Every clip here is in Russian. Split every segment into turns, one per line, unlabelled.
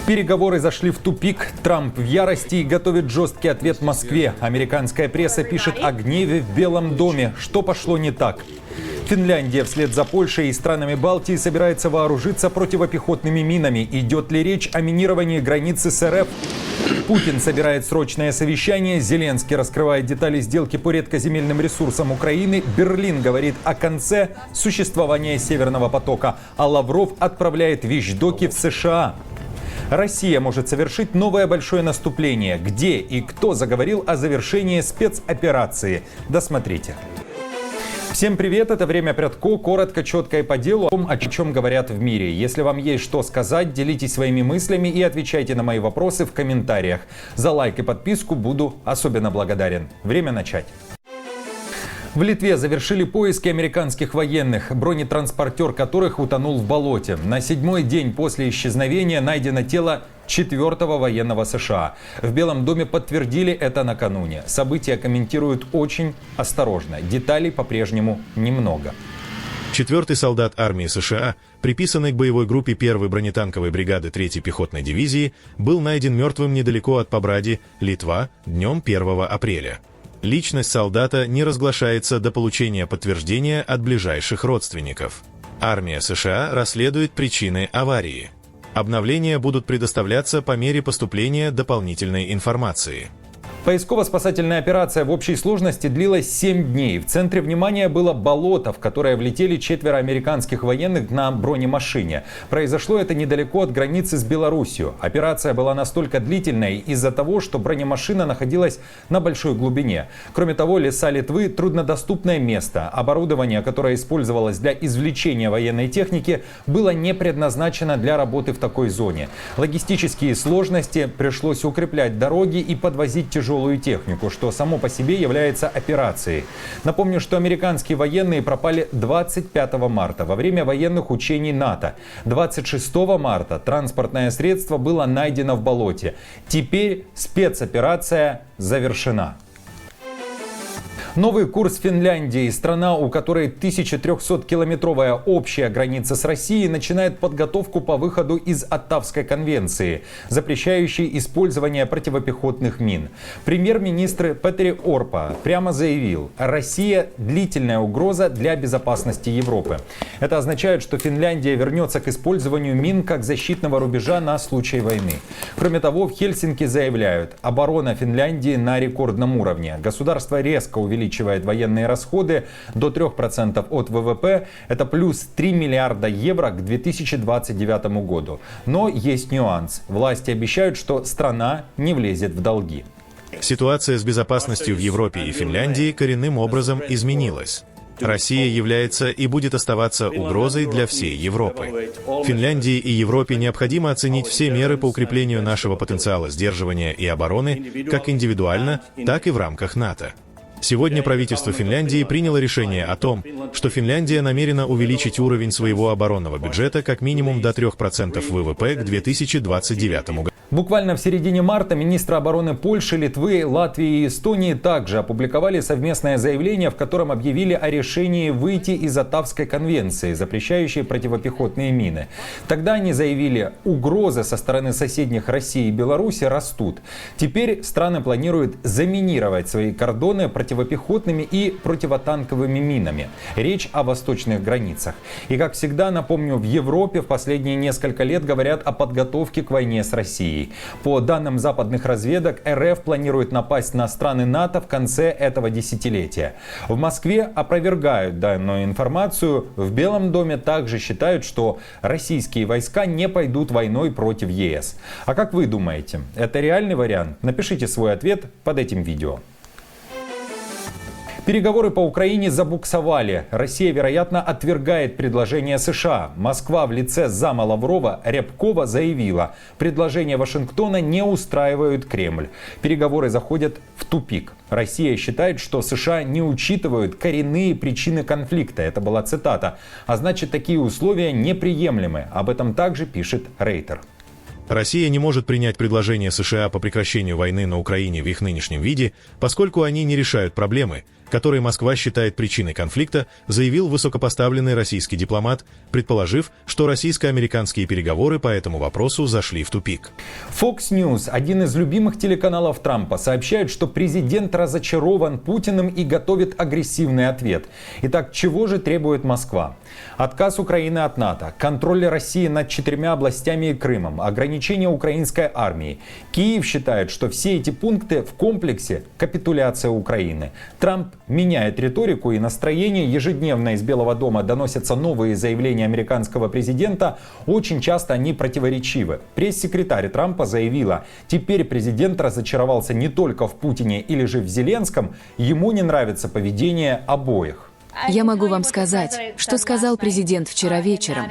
Переговоры зашли в тупик. Трамп в ярости и готовит жесткий ответ Москве. Американская пресса пишет о гневе в Белом доме. Что пошло не так? Финляндия вслед за Польшей и странами Балтии собирается вооружиться противопехотными минами. Идет ли речь о минировании границы с РФ? Путин собирает срочное совещание. Зеленский раскрывает детали сделки по редкоземельным ресурсам Украины. Берлин говорит о конце существования Северного потока. А Лавров отправляет вещдоки в США. Россия может совершить новое большое наступление. Где и кто заговорил о завершении спецоперации? Досмотрите. Всем привет, это «Время Прядко», коротко, четко и по делу, о том, о чем говорят в мире. Если вам есть что сказать, делитесь своими мыслями и отвечайте на мои вопросы в комментариях. За лайк и подписку буду особенно благодарен. Время начать. В Литве завершили поиски американских военных, бронетранспортер которых утонул в болоте. На 7-й день после исчезновения найдено тело 4-го военного США. В Белом доме подтвердили это накануне. События комментируют очень осторожно. Деталей по-прежнему немного.
4-й солдат армии США, приписанный к боевой группе 1-й бронетанковой бригады 3-й пехотной дивизии, был найден мертвым недалеко от Побради, Литва, днем 1 апреля. Личность солдата не разглашается до получения подтверждения от ближайших родственников. Армия США расследует причины аварии. Обновления будут предоставляться по мере поступления дополнительной информации.
Поисково-спасательная операция в общей сложности длилась 7 дней. В центре внимания было болото, в которое влетели 4 американских военных на бронемашине. Произошло это недалеко от границы с Белоруссией. Операция была настолько длительной из-за того, что бронемашина находилась на большой глубине. Кроме того, леса Литвы – труднодоступное место. Оборудование, которое использовалось для извлечения военной техники, было не предназначено для работы в такой зоне. Логистические сложности: пришлось укреплять дороги и подвозить тяжелую технику, что само по себе является операцией. Напомню, что американские военные пропали 25 марта во время военных учений НАТО. 26 марта транспортное средство было найдено в болоте. Теперь спецоперация завершена. Новый курс Финляндии. Страна, у которой 1300-километровая общая граница с Россией, начинает подготовку по выходу из Оттавской конвенции, запрещающей использование противопехотных мин. Премьер-министр Петери Орпа прямо заявил: Россия – длительная угроза для безопасности Европы. Это означает, что Финляндия вернется к использованию мин как защитного рубежа на случай войны. Кроме того, в Хельсинки заявляют: оборона Финляндии на рекордном уровне. Государство резко увеличивает военные расходы до 3% от ВВП. Это плюс 3 миллиарда евро к 2029 году. Но есть нюанс. Власти обещают, что страна не влезет в долги.
Ситуация с безопасностью в Европе и Финляндии коренным образом изменилась. Россия является и будет оставаться угрозой для всей Европы. Финляндии и Европе необходимо оценить все меры по укреплению нашего потенциала сдерживания и обороны, как индивидуально, так и в рамках НАТО. Сегодня правительство Финляндии приняло решение о том, что Финляндия намерена увеличить уровень своего оборонного бюджета как минимум до 3% ВВП к 2029 году.
Буквально в середине марта министры обороны Польши, Литвы, Латвии и Эстонии также опубликовали совместное заявление, в котором объявили о решении выйти из Оттавской конвенции, запрещающей противопехотные мины. Тогда они заявили: угрозы со стороны соседних России и Беларуси растут. Теперь страны планируют заминировать свои кордоны противопехотными и противотанковыми минами. Речь о восточных границах. И, как всегда, напомню, в Европе в последние несколько лет говорят о подготовке к войне с Россией. По данным западных разведок, РФ планирует напасть на страны НАТО в конце этого десятилетия. В Москве опровергают данную информацию. В Белом доме также считают, что российские войска не пойдут войной против ЕС. А как вы думаете, это реальный вариант? Напишите свой ответ под этим видео. Переговоры по Украине забуксовали. Россия, вероятно, отвергает предложение США. Москва в лице зама Лаврова Рябкова заявила: предложения Вашингтона не устраивают Кремль. Переговоры заходят в тупик. Россия считает, что США не учитывают коренные причины конфликта. Это была цитата. А значит, такие условия неприемлемы. Об этом также пишет Рейтер.
Россия не может принять предложение США по прекращению войны на Украине в их нынешнем виде, поскольку они не решают проблемы, который Москва считает причиной конфликта, заявил высокопоставленный российский дипломат, предположив, что российско-американские переговоры по этому вопросу зашли в тупик.
Fox News, один из любимых телеканалов Трампа, сообщает, что президент разочарован Путиным и готовит агрессивный ответ. Итак, чего же требует Москва? Отказ Украины от НАТО, контроль России над 4 областями и Крымом, ограничение украинской армии. Киев считает, что все эти пункты в комплексе – капитуляция Украины. Трамп меняет риторику и настроение. Ежедневно из Белого дома доносятся новые заявления американского президента. Очень часто они противоречивы. Пресс-секретарь Трампа заявила, теперь президент разочаровался не только в Путине или же в Зеленском, ему не нравится поведение обоих.
Я могу вам сказать, что сказал президент вчера вечером.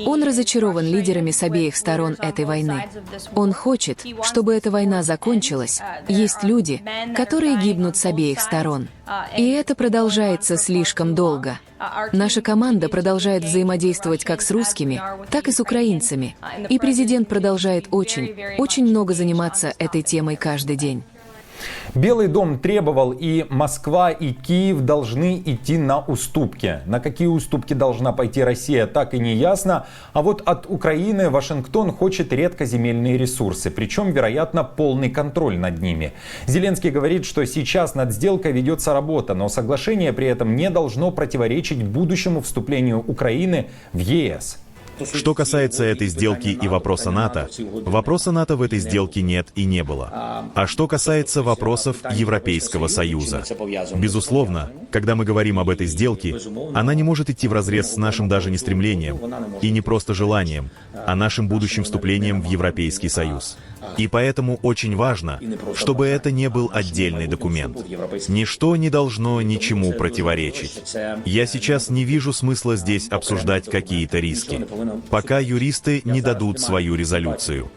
Он разочарован лидерами с обеих сторон этой войны. Он хочет, чтобы эта война закончилась. Есть люди, которые гибнут с обеих сторон. И это продолжается слишком долго. Наша команда продолжает взаимодействовать как с русскими, так и с украинцами. И президент продолжает очень много заниматься этой темой каждый день.
Белый дом требовал, и Москва, и Киев должны идти на уступки. На какие уступки должна пойти Россия, так и не ясно. А вот от Украины Вашингтон хочет редкоземельные ресурсы, причем, вероятно, полный контроль над ними. Зеленский говорит, что сейчас над сделкой ведется работа, но соглашение при этом не должно противоречить будущему вступлению Украины в ЕС.
Что касается этой сделки и вопроса НАТО в этой сделке нет и не было. А что касается вопросов Европейского Союза, безусловно, когда мы говорим об этой сделке, она не может идти вразрез с нашим даже не стремлением и не просто желанием, а нашим будущим вступлением в Европейский Союз. И поэтому очень важно, чтобы это не был отдельный документ. Ничто не должно ничему противоречить. Я сейчас не вижу смысла здесь обсуждать какие-то риски, пока юристы не дадут свою резолюцию.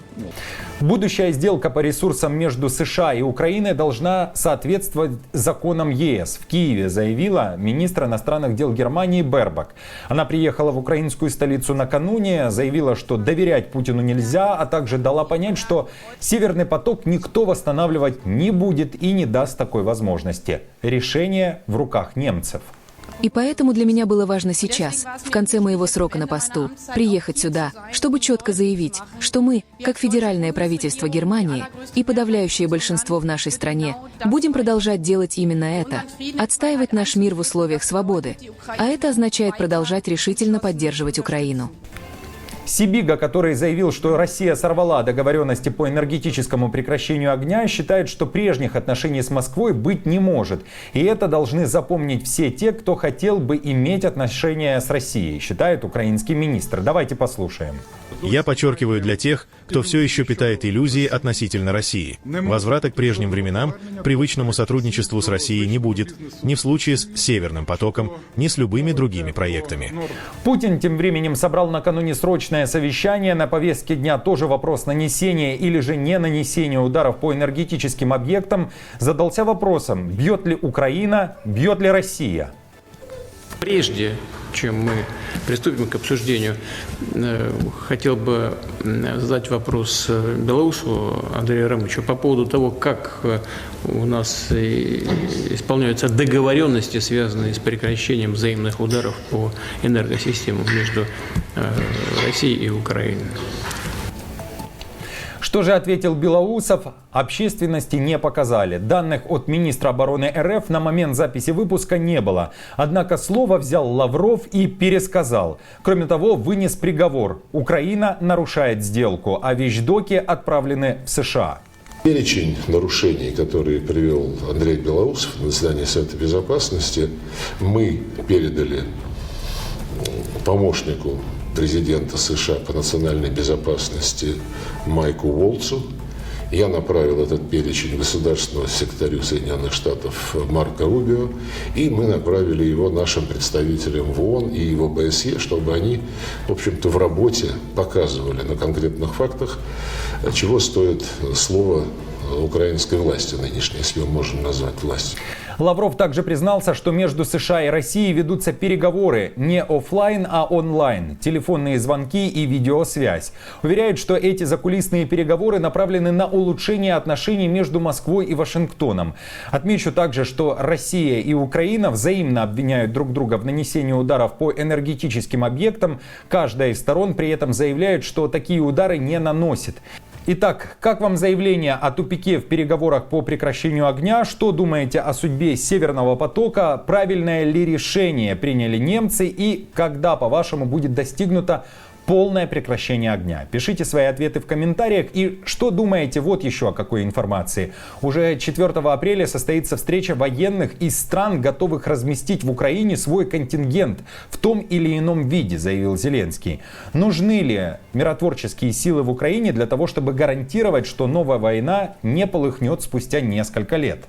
Будущая сделка по ресурсам между США и Украиной должна соответствовать законам ЕС. В Киеве заявила министр иностранных дел Германии Бербок. Она приехала в украинскую столицу накануне, заявила, что доверять Путину нельзя, а также дала понять, что Северный поток никто восстанавливать не будет и не даст такой возможности. Решение в руках немцев.
И поэтому для меня было важно сейчас, в конце моего срока на посту, приехать сюда, чтобы четко заявить, что мы, как федеральное правительство Германии и подавляющее большинство в нашей стране, будем продолжать делать именно это, отстаивать наш мир в условиях свободы. А это означает продолжать решительно поддерживать Украину.
Сибига, который заявил, что Россия сорвала договоренности по энергетическому прекращению огня, считает, что прежних отношений с Москвой быть не может. И это должны запомнить все те, кто хотел бы иметь отношения с Россией, считает украинский министр. Давайте послушаем.
Я подчеркиваю для тех, кто все еще питает иллюзии относительно России. Возврата к прежним временам, привычному сотрудничеству с Россией не будет, ни в случае с Северным потоком, ни с любыми другими проектами.
Путин тем временем собрал накануне срочное совещание. На повестке дня тоже вопрос нанесения или же не нанесения ударов по энергетическим объектам. Задался вопросом, бьет ли Украина, бьет ли Россия.
Прежде чем мы приступим к обсуждению, хотел бы задать вопрос белорусу Андрею Романовичу по поводу того, как у нас исполняются договоренности, связанные с прекращением взаимных ударов по энергосистемам между Россией и Украиной.
Что же ответил Белоусов, общественности не показали. Данных от министра обороны РФ на момент записи выпуска не было. Однако слово взял Лавров и пересказал. Кроме того, вынес приговор. Украина нарушает сделку, а вещдоки отправлены в США.
Перечень нарушений, которые привел Андрей Белоусов на заседании Совета Безопасности, мы передали помощнику президента США по национальной безопасности Майку Волцу. Я направил этот перечень государственному секретарю Соединенных Штатов Марко Рубио, и мы направили его нашим представителям в ООН и в ОБСЕ, чтобы они, в общем-то, в работе показывали на конкретных фактах, чего стоит слово украинской власти нынешней, если ее можно назвать властью.
Лавров также признался, что между США и Россией ведутся переговоры не офлайн, а онлайн. Телефонные звонки и видеосвязь. Уверяют, что эти закулисные переговоры направлены на улучшение отношений между Москвой и Вашингтоном. Отмечу также, что Россия и Украина взаимно обвиняют друг друга в нанесении ударов по энергетическим объектам. Каждая из сторон при этом заявляет, что такие удары не наносит. Итак, как вам заявление о тупике в переговорах по прекращению огня? Что думаете о судьбе Северного потока? Правильное ли решение приняли немцы? И когда, по-вашему, будет достигнуто полное прекращение огня? Пишите свои ответы в комментариях. И что думаете вот еще о какой информации? Уже 4 апреля состоится встреча военных из стран, готовых разместить в Украине свой контингент в том или ином виде, заявил Зеленский. Нужны ли миротворческие силы в Украине для того, чтобы гарантировать, что новая война не полыхнет спустя несколько лет?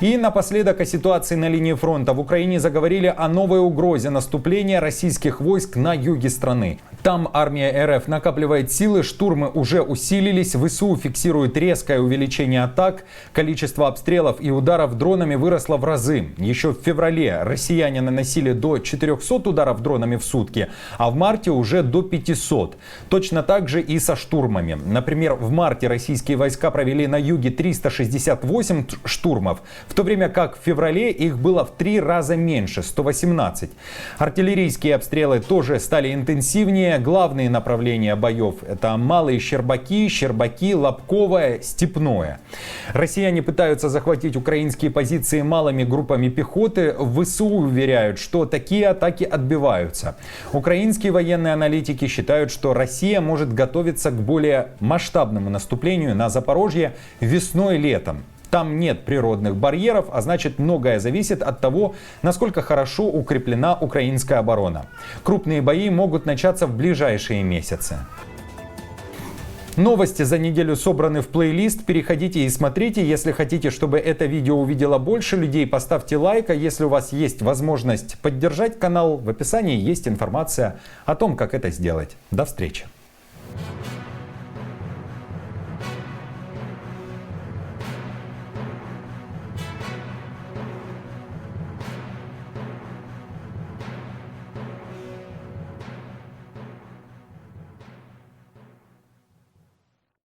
И напоследок о ситуации на линии фронта. В Украине заговорили о новой угрозе наступления российских войск на юге страны. Там армия РФ накапливает силы, штурмы уже усилились, ВСУ фиксирует резкое увеличение атак, количество обстрелов и ударов дронами выросло в разы. Еще в феврале россияне наносили до 400 ударов дронами в сутки, а в марте уже до 500. Точно так же и со штурмами. Например, в марте российские войска провели на юге 368 штурмов, в то время как в феврале их было в 3 раза меньше, 118. Артиллерийские обстрелы тоже стали интенсивнее. Главные направления боев — это Малые Щербаки, Лобковое, Степное. Россияне пытаются захватить украинские позиции малыми группами пехоты. В ВСУ уверяют, что такие атаки отбиваются. Украинские военные аналитики считают, что Россия может готовиться к более масштабному наступлению на Запорожье весной-летом. Там нет природных барьеров, а значит, многое зависит от того, насколько хорошо укреплена украинская оборона. Крупные бои могут начаться в ближайшие месяцы. Новости за неделю собраны в плейлист. Переходите и смотрите. Если хотите, чтобы это видео увидело больше людей, поставьте лайк. А если у вас есть возможность поддержать канал, в описании есть информация о том, как это сделать. До встречи.